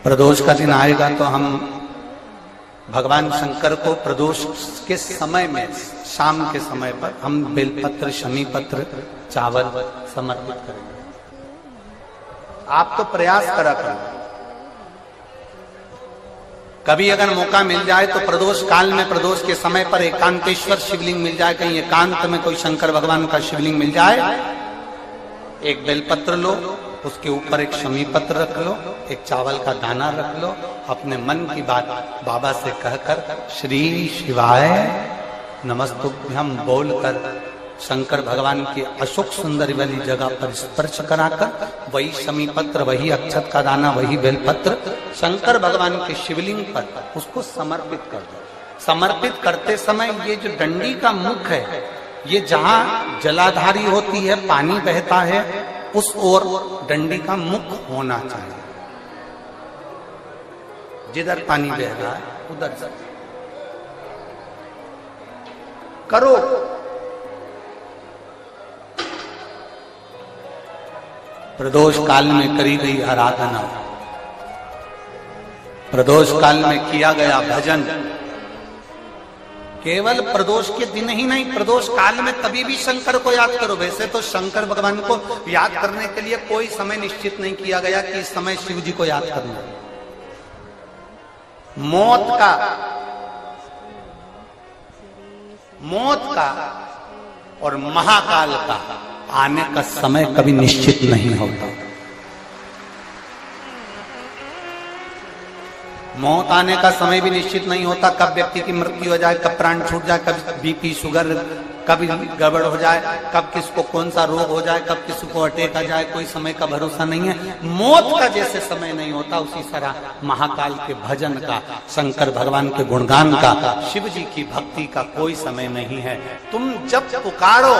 प्रदोष का दिन आएगा तो हम भगवान शंकर को प्रदोष के समय में शाम के समय पर हम बेलपत्र, शमी पत्र, चावल समर्पित करेंगे। आप तो प्रयास करा करो, कभी अगर मौका मिल जाए तो प्रदोष काल में, प्रदोष के समय पर एकांतेश्वर शिवलिंग मिल जाए, कहीं एकांत में कोई शंकर भगवान का शिवलिंग मिल जाए, एक बेलपत्र लो, उसके ऊपर एक शमी पत्र रख लो, एक चावल का दाना रख लो, अपने मन की बात बाबा से कहकर श्री शिवाय नमस्तुभ्यम बोलकर शंकर भगवान की अशोक सुंदरी वाली जगह पर स्पर्श कराकर वही शमी पत्र, वही अक्षत का दाना, वही बेलपत्र शंकर भगवान के शिवलिंग पर उसको समर्पित कर दो। समर्पित करते समय ये जो डंडी का मुख है, ये जहां जलाधारी होती है, पानी बहता है, उस ओर डंडी का मुख होना चाहिए। जिधर पानी बह रहा है उधर से करो। प्रदोष काल में करी गई आराधना, प्रदोष काल में किया गया भजन, केवल प्रदोष के दिन ही नहीं, प्रदोष काल में कभी भी शंकर को याद करो। वैसे तो शंकर भगवान को याद करने के लिए कोई समय निश्चित नहीं किया गया कि इस समय शिव जी को याद करना। मौत का और महाकाल का आने का समय कभी निश्चित नहीं होता। मौत आने का समय भी निश्चित नहीं होता, कब व्यक्ति की मृत्यु हो जाए, कब प्राण छूट जाए, कब बीपी शुगर कभी गड़बड़ हो जाए, कब किसको कौन सा रोग हो जाए, कब किसको अटैक आ जाए, कोई समय का भरोसा नहीं है। मौत का जैसे समय नहीं होता, उसी तरह महाकाल के भजन का, शंकर भगवान के गुणगान का, शिव जी की भक्ति का कोई समय नहीं है। तुम जब पुकारो,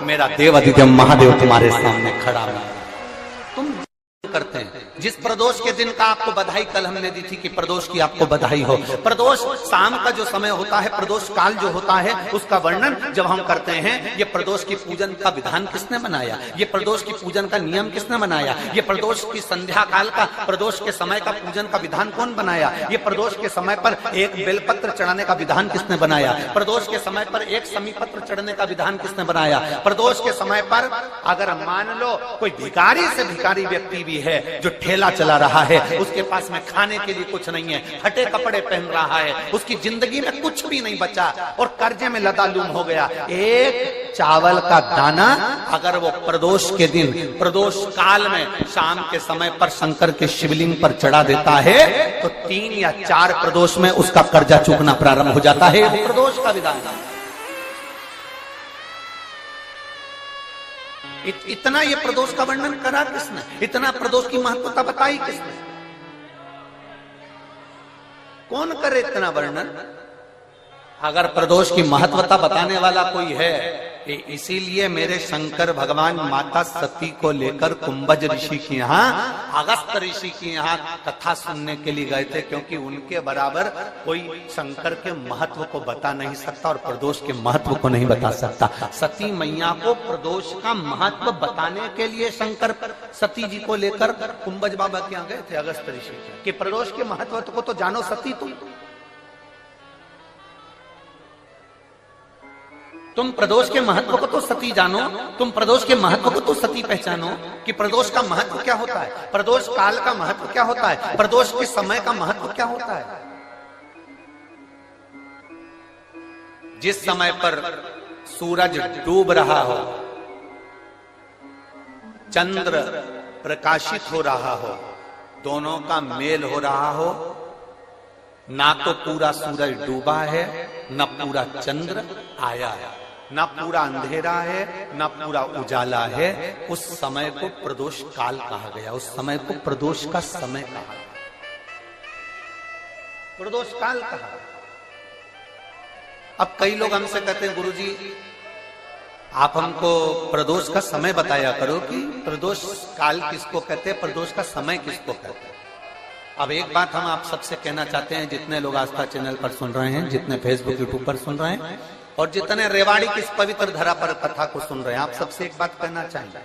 मेरा देव अधिदेव महादेव तुम्हारे सामने खड़ा है। तुम करते हैं। जिस प्रदोष के दिन का आपको बधाई कल हमने दी थी कि प्रदोष की आपको बधाई हो। प्रदोष शाम का जो समय होता है, प्रदोष काल जो होता है, उसका वर्णन जब हम करते हैं, ये प्रदोष की पूजन का विधान किसने बनाया, ये प्रदोष की पूजन का नियम किसने बनाया, ये प्रदोष की संध्या काल का, प्रदोष के समय का पूजन का विधान कौन बनाया, ये प्रदोष के समय पर एक बेलपत्र चढ़ाने का विधान किसने बनाया, प्रदोष के समय पर एक शमी पत्र चढ़ने का विधान किसने बनाया, प्रदोष के समय पर अगर मान लो कोई भिखारी से भिखारी व्यक्ति भी है जो ठेला चला रहा है, उसके पास में खाने के लिए कुछ नहीं है, फटे कपड़े पहन रहा है, उसकी जिंदगी में कुछ भी नहीं बचा और कर्जे में लदालूम हो गया, एक चावल का दाना अगर वो प्रदोष के दिन, प्रदोष काल में शाम के समय पर शंकर के शिवलिंग पर चढ़ा देता है तो 3 या 4 प्रदोष में उसका कर्जा चूकना प्रारंभ हो जाता है। प्रदोष का विधान इतना ये प्रदोष का वर्णन करा किसने, इतना प्रदोष की महत्वता बताई किसने, कौन करे इतना वर्णन। अगर प्रदोष की महत्वता बताने वाला कोई है, इसीलिए मेरे शंकर भगवान माता सती को लेकर कुंभज ऋषि के यहाँ, अगस्त ऋषि के यहाँ कथा सुनने के लिए गए थे, क्योंकि उनके बराबर कोई शंकर के महत्व को बता नहीं सकता और प्रदोष के महत्व को नहीं बता सकता। सती मैया को प्रदोष का महत्व बताने के लिए शंकर सती जी को लेकर कुंभज बाबा के यहाँ गए थे, अगस्त ऋषि, कि प्रदोष के महत्व को तो जानो सती, तुम प्रदोष के महत्व को तो सती जानो, तुम प्रदोष के महत्व को तो सती पहचानो कि प्रदोष का महत्व क्या होता है, प्रदोष काल का महत्व क्या होता है, प्रदोष के समय का महत्व क्या होता है। जिस समय पर सूरज डूब रहा हो, चंद्र प्रकाशित हो रहा हो, दोनों का मेल हो रहा हो, ना तो पूरा सूरज डूबा है, न पूरा चंद्र आया है, ना पूरा अंधेरा है, ना पूरा उजाला है, उस समय को प्रदोष काल कहा गया, उस समय को प्रदोष का समय कहा, प्रदोष काल कहा। अब कई लोग हमसे कहते हैं, गुरुजी आप हमको प्रदोष का समय बताया करो कि प्रदोष काल किसको कहते हैं, प्रदोष का समय किसको कहते हैं। अब एक बात हम आप सबसे कहना चाहते हैं, जितने लोग आस्था चैनल पर सुन रहे हैं, जितने फेसबुक यूट्यूब पर सुन रहे हैं और जितने रेवाड़ी की इस पवित्र धरा पर कथा को सुन रहे हैं, आप सबसे एक बात कहना चाहिए,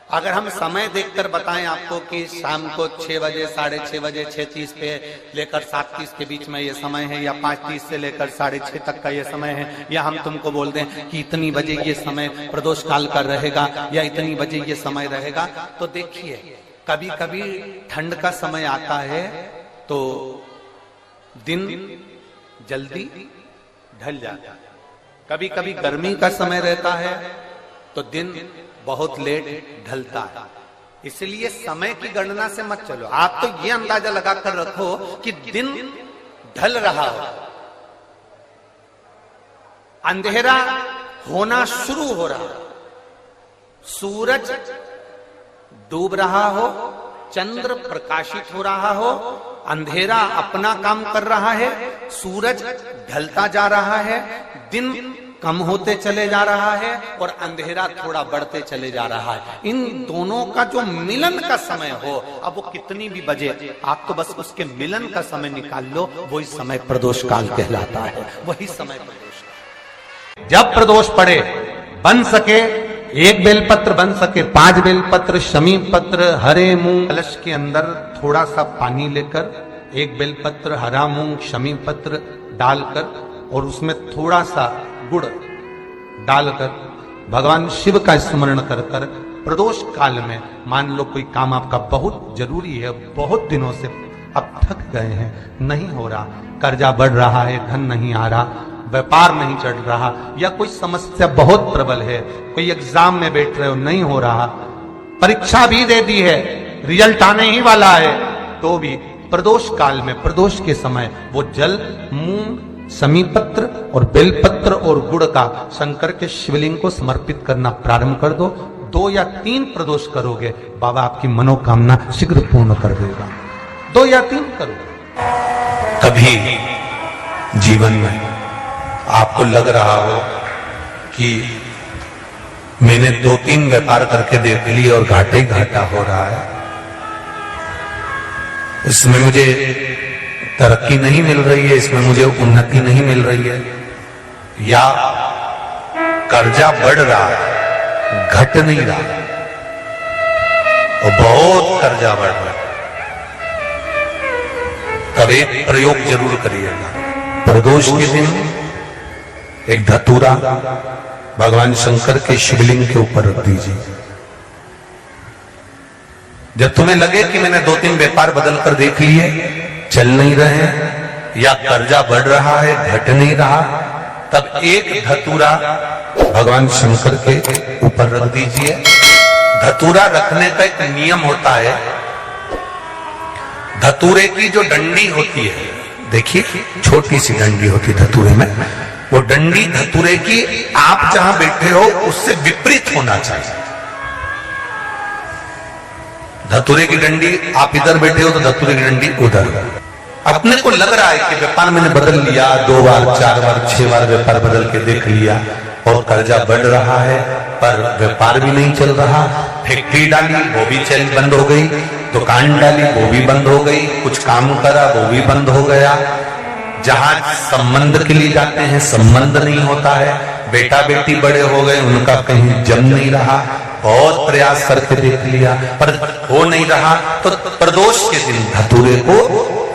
अगर हम समय देखकर बताएं आपको कि शाम को 6 बजे, 6:30 बजे, 6:30 पे लेकर 7:30 के बीच में ये समय है, या 5:30 से लेकर 6:30 तक का ये समय है, या हम तुमको बोल दें कि इतनी बजे ये समय प्रदोष काल का रहेगा या इतनी बजे ये समय रहेगा, तो देखिए कभी कभी ठंड का समय आता है तो दिन जल्दी ढल जाता है, कभी कभी गर्मी का समय रहता है तो दिन बहुत लेट ढलता है। इसलिए समय की गणना से मत चलो, आप तो ये अंदाजा लगाकर रखो कि दिन ढल रहा हो, अंधेरा होना शुरू हो रहा हो, सूरज डूब रहा हो, चंद्र प्रकाशित हो रहा हो, अंधेरा अपना काम कर रहा है, सूरज ढलता जा रहा है, दिन कम होते चले जा रहा है और अंधेरा थोड़ा बढ़ते चले जा रहा है, इन दोनों का जो मिलन का समय हो, अब वो कितनी भी बजे, आप तो बस उसके मिलन का समय निकाल लो, वही समय प्रदोष काल कहलाता है, वही समय प्रदोष काल। जब प्रदोष पड़े, बन सके 1 बेलपत्र, बन सके 5 बेलपत्र, शमी पत्र, हरे मूंग, कलश के अंदर थोड़ा सा पानी लेकर 1 बेलपत्र, हरा मूंग, शमी पत्र डालकर और उसमें थोड़ा सा गुड़ डालकर भगवान शिव का स्मरण कर कर प्रदोष काल में, मान लो कोई काम आपका बहुत जरूरी है, बहुत दिनों से अब थक गए हैं, नहीं हो रहा, कर्जा बढ़ रहा है, धन नहीं आ रहा, व्यापार नहीं चढ़ रहा, या कोई समस्या बहुत प्रबल है, कोई एग्जाम में बैठ रहे हो नहीं हो रहा, परीक्षा भी दे दी है, रिजल्ट आने ही वाला है, तो भी प्रदोष काल में, प्रदोष के समय वो जल, मूंग, शमी पत्र और बेलपत्र और गुड़ का शंकर के शिवलिंग को समर्पित करना प्रारंभ कर दो। 2 या 3 प्रदोष करोगे, बाबा आपकी मनोकामना शीघ्र पूर्ण कर देगा। 2 या 3 करो। कभी जीवन में आपको लग रहा हो कि मैंने 2-3 व्यापार करके देख लिए और घाटे ही घाटा हो रहा है, इसमें मुझे तरक्की नहीं मिल रही है, इसमें मुझे उन्नति नहीं मिल रही है, या कर्जा बढ़ रहा है, घट नहीं रहा और बहुत कर्जा बढ़ रहा है, तब एक प्रयोग जरूर करिएगा। प्रदोष के दिन एक धतूरा भगवान शंकर के शिवलिंग के ऊपर रख दीजिए। जब तुम्हें लगे कि मैंने 2-3 व्यापार बदल कर देख लिए, चल नहीं रहे, या कर्जा बढ़ रहा है, घट नहीं रहा, तब एक धतूरा भगवान शंकर के ऊपर रख दीजिए। धतूरा रखने का एक नियम होता है, धतूरे की जो डंडी होती है, देखिए छोटी सी डंडी होती है धतूरे में, वो डंडी धतूरे की आप जहां बैठे हो उससे विपरीत होना चाहिए। धतूरे की डंडी आप इधर बैठे हो तो धतूरे की डंडी उधर। अपने को लग रहा है कि व्यापार मैंने बदल लिया, 2 बार 4 बार 6 बार व्यापार बदल के देख लिया और कर्जा बढ़ रहा है, पर व्यापार भी नहीं चल रहा, फैक्ट्री डाली वो भी चल बंद हो गई, दुकान डाली वो भी बंद हो गई, कुछ काम करा वो भी बंद हो गया, जहां संबंध के लिए जाते हैं संबंध नहीं होता है, बेटा बेटी बड़े हो गए उनका कहीं जम नहीं रहा, बहुत प्रयास करके देख लिया पर हो नहीं रहा, तो प्रदोष के दिन धतूरे को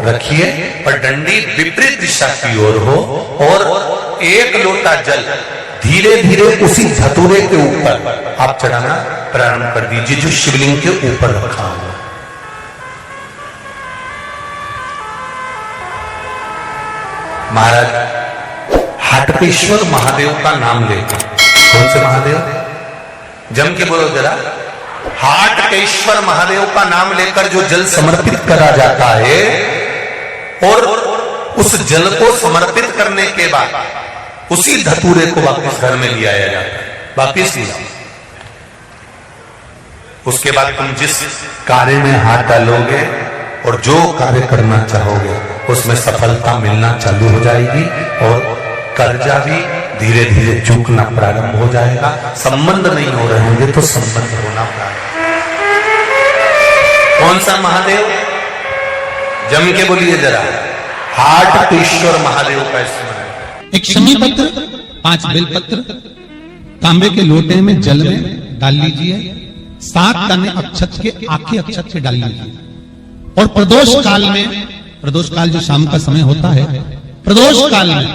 रखिए पर डंडी विपरीत दिशा की ओर हो और 1 लोटा जल धीरे धीरे उसी धतूरे के ऊपर आप चढ़ाना प्रारंभ कर दीजिए जो शिवलिंग के ऊपर रखा हुआ। महाराज हाटकेश्वर महादेव का नाम लेकर, कौन से महादेव, जम के बोलो जरा, हाटकेश्वर महादेव का नाम लेकर जो जल समर्पित करा जाता है और उस जल को समर्पित करने के बाद उसी धतूरे को वापस घर में ले आया जाता है, वापस ले आओ। उसके बाद तुम जिस कार्य में हाथ डालोगे और जो कार्य करना चाहोगे उसमें सफलता मिलना चालू हो जाएगी और कर्जा भी धीरे धीरे चूकना प्रारंभ हो जाएगा। संबंध नहीं हो रहे होंगे तो संबंध होना प्रारंभ। कौन सा महादेव, जम के बोलिए जरा, हाटकेश्वर महादेव का स्मरण। एक शमी पत्र, 5 बेलपत्र तांबे के लोटे में जल में डाल लीजिए 7 दाने अक्षत के आखे अक्षत के डाल लीजिए। और प्रदोष काल में, प्रदोष काल जो शाम का समय होता है, प्रदोष काल में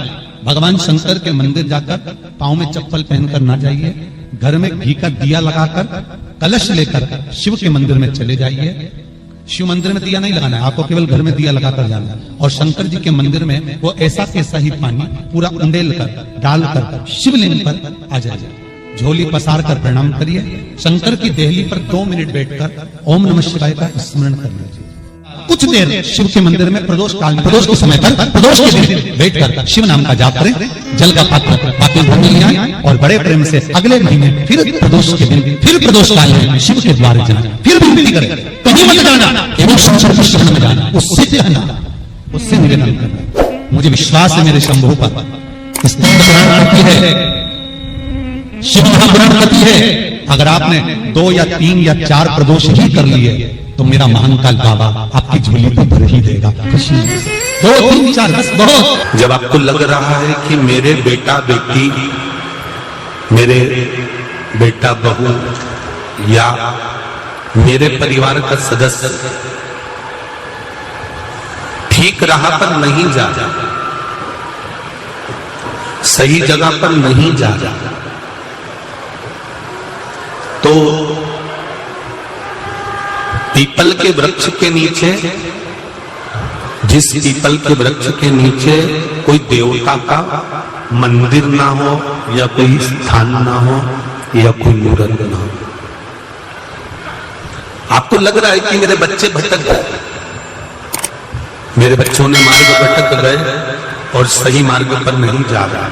भगवान शंकर के मंदिर जाकर पांव में चप्पल पहनकर ना जाइए, घर में घी का दिया लगाकर कलश लेकर शिव के मंदिर में चले जाइए। शिव मंदिर में दिया नहीं लगाना है, आपको केवल घर में दिया लगाकर जाना है। और शंकर जी के मंदिर में वो ऐसा कैसा ही पानी पूरा उंडेल कर डालकर शिवलिंग पर आ जाए, झोली पसार कर प्रणाम करिए। शंकर की देहली पर 2 मिनट बैठकर ओम नमः शिवाय का स्मरण कर लीजिए। कुछ देर शिव के मंदिर में प्रदोष काल में, प्रदोष के समय पर, प्रदोष के दिन बैठकर शिव नाम का जाप करें। जल का पात्र बाकी भर ले आए और बड़े प्रेम से अगले महीने फिर प्रदोष के दिन, फिर प्रदोष काल में शिव के द्वार जाना, फिर विनती करें, कहीं मत जाना, केवल शंकर की शरण में जाना, उससे कहना, उससे निवेदन करना। मुझे विश्वास है मेरे शंभु पर, शिव महापुराण करती है। अगर आपने 2 या 3 या 4 प्रदोष ही कर लिए तो मेरा महाकाल बाबा आपकी झोली पर भर ही देगा। 2, 3, 4 10 बहुत। जब आपको लग रहा है कि मेरे बेटा बेटी, मेरे बेटा बहू या मेरे परिवार का सदस्य ठीक राह पर नहीं जा रहा, सही जगह पर नहीं जा रहा, तो पीपल के वृक्ष के नीचे, जिस पीपल के वृक्ष के नीचे कोई देवता का मंदिर ना हो या कोई स्थान ना हो या कोई मूर्त ना हो, आपको लग रहा है कि मेरे बच्चे भटक गए, मेरे बच्चों ने मार्ग भटक गए और सही मार्ग पर नहीं जा रहा,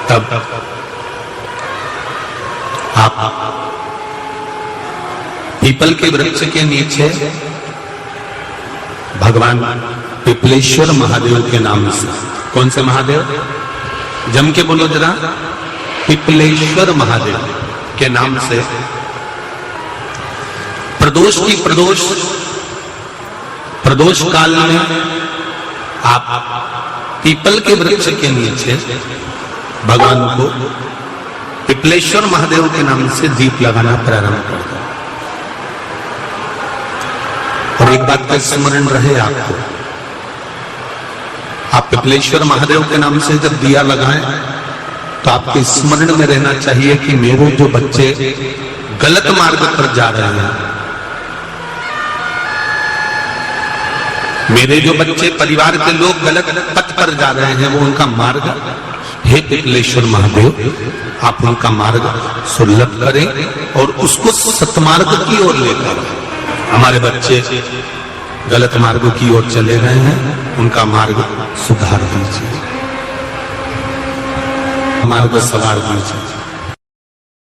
तब आप पीपल के वृक्ष के नीचे भगवान पिपलेश्वर महादेव के नाम से, कौन से महादेव, जम के बोलो जरा, पिपलेश्वर महादेव के नाम से प्रदोष काल में आप पीपल के वृक्ष के नीचे भगवान को पिपलेश्वर महादेव के नाम से दीप लगाना प्रारंभ कर दो। और एक बात का स्मरण रहे आपको, आप पिपलेश्वर महादेव के नाम से जब दिया लगाएं तो आपके स्मरण में रहना चाहिए कि मेरे जो बच्चे गलत मार्ग पर जा रहे हैं, मेरे जो बच्चे, परिवार के लोग गलत पथ पर जा रहे हैं, वो उनका मार्ग, हे पिपलेश्वर महादेव आप उनका मार्ग सुलभ करें और उसको सतमार्ग की ओर लेकर, हमारे बच्चे गलत मार्ग की ओर चले गए हैं, उनका मार्ग सुधार दीजिए, मार्ग सवार दीजिए।